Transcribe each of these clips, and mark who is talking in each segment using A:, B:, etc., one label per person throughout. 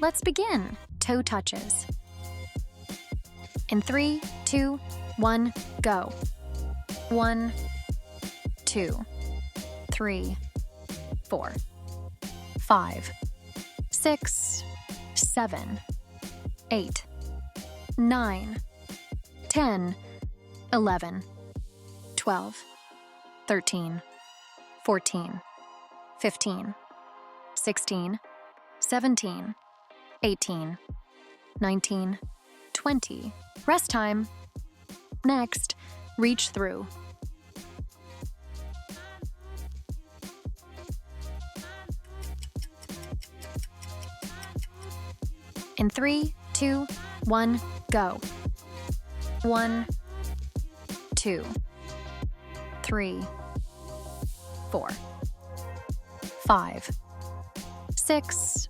A: let's begin. Toe touches. In 3, 2, 1, go. 1, 2, 3, 4, 5, 6, 7, 8, 9, 10, 11, 12, 13, 14, 15, 16, 17, 18, 19, 20. Rest time. Next, reach through. In 3, 2, 1, go. 1, 2, 3, 4, 5, 6,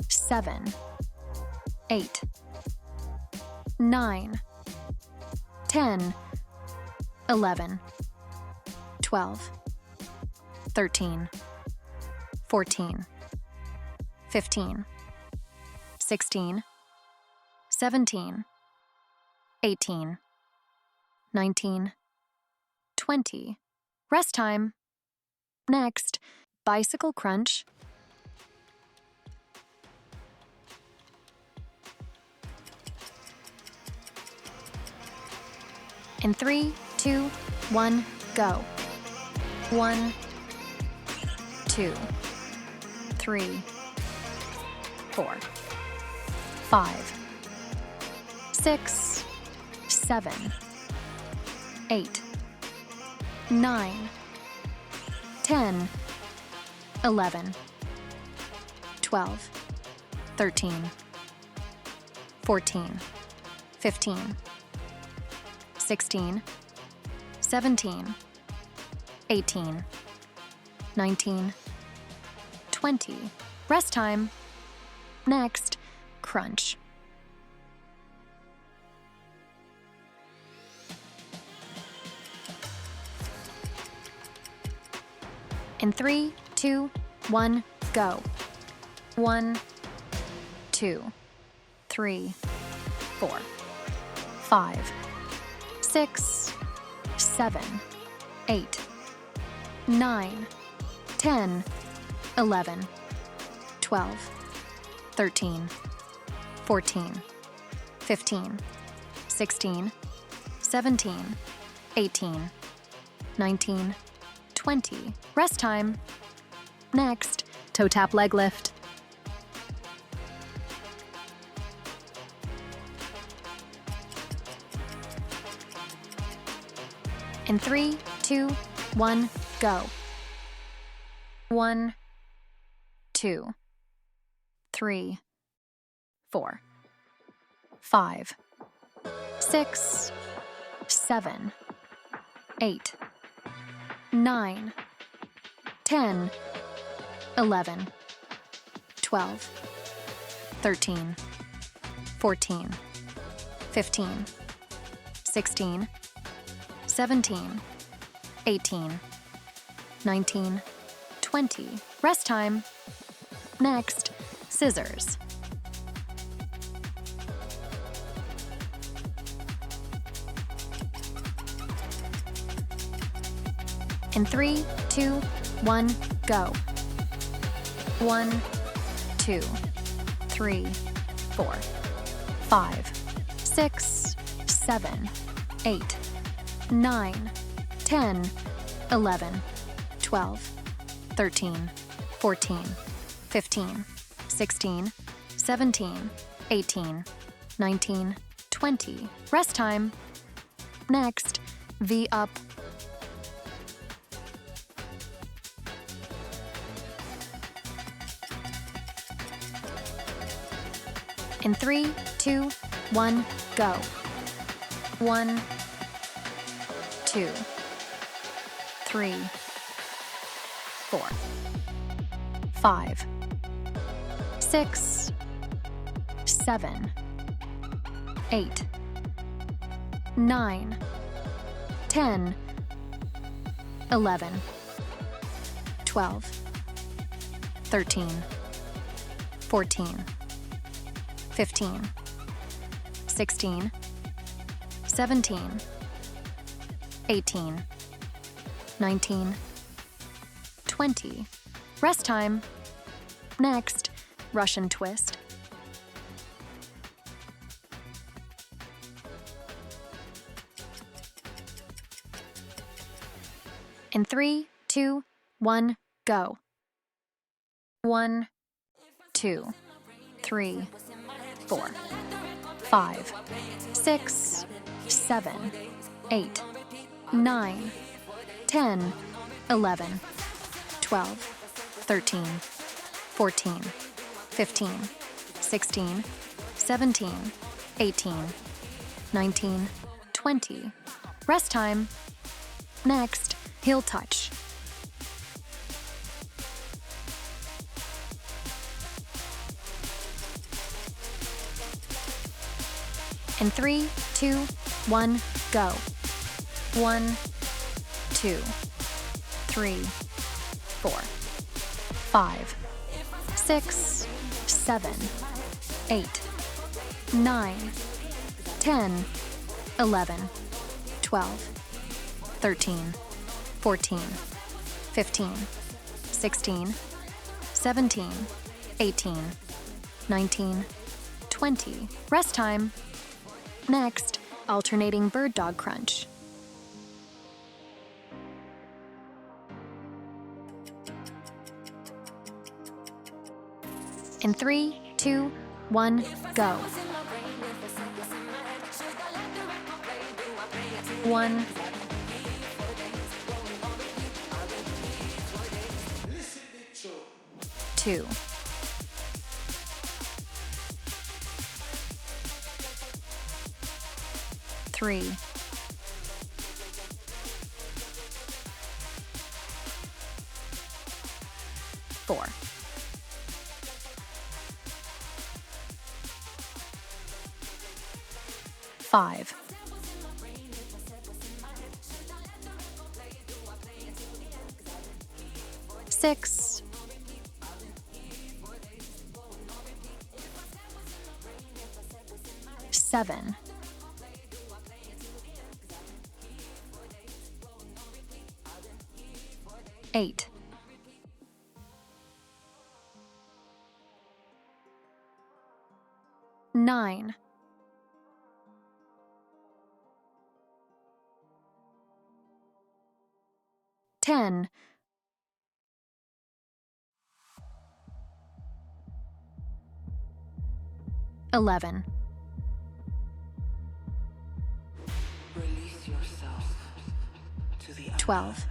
A: 7, 8, 9, 10, 11, 12, 13, 14, 15, 16, 17, 18, 19, 20. Rest time. Next, bicycle crunch. In 3, 2, 1, go. 1, 2, 3, 4, 5, 6, 7, 8, 9, 10, 11, 12, 13, 14, 15, 16, 17, 18, 19, 20. Rest time. Next, crunch. In 3, 2, 1, go. 1, 2, 3, 4, 5, 6, 7, 8, 9, 10, 11, 12, 13, 14, 15, 16, 17, 18, 19, 20. Rest time. Next, toe tap leg lift. In 3, 2, 1, go. 1, 2, 3, 4, 5, 6, 7, 8, 9, 10, 11, 12, 13, 14, 15, 16, 17, 18, 19, 20. Rest time. Next, scissors. In 3, 2, 1, go. 1, 2, 3, 4, 5, 6, 7, 8, 9, 10, 11, 12, 13, 14, 15, 16, 17, 18, 19, 20. Rest time. Next, V up. In 3, 2, 1, go. 1, 2, 3, 4, 5, 6, 7, 8, 9, 10, 11, 12, 13, 14, 15, 16, 17, 18, 19, 20. Rest time. Next, Russian twist. In 3, 2, 1, go. 1, 2, 3, 4, 5, 6, 7, 8, 9, 10, 11, 12, 13, 14, 15, 16, 17, 18, 19, 20. Rest time. Next, heel touch. In 3, 2, 1, go. 1, 2, 3, 4, 5, 6, 7, 8, 9, 10, 11, 12, 13, 14, 15, 16, 17, 18, 19, 20. Rest time. Next, alternating bird dog crunch. In 3, 2, 1, go. 1, 2, 3, 4, 5, 6, 7, 8, 9, 10, 11, 12,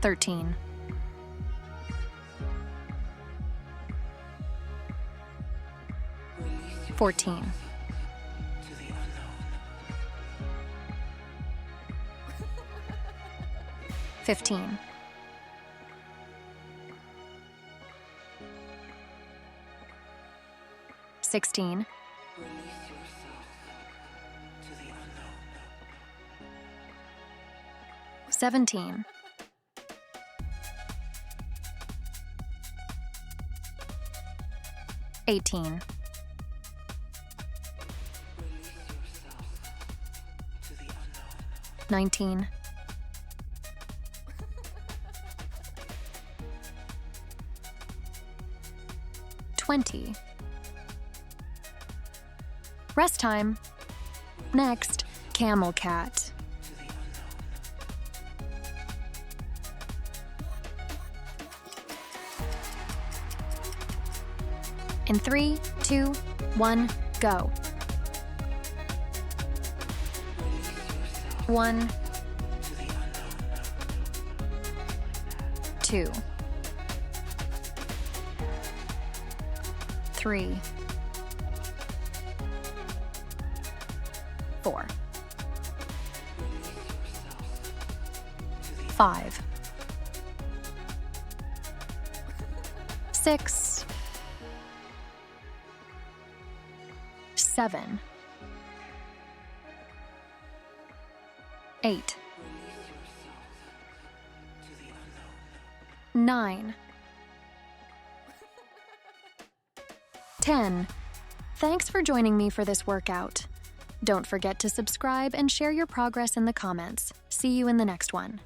A: 13, 14, 15, 16, 17, 18, 19, 20. Rest time. Next, Camel Cat. In 3, 2, 1, go. 1, 2, 3, 4, 5, 6, 7, 8, 9, 10. Thanks for joining me for this workout. Don't forget to subscribe and share your progress in the comments. See you in the next one.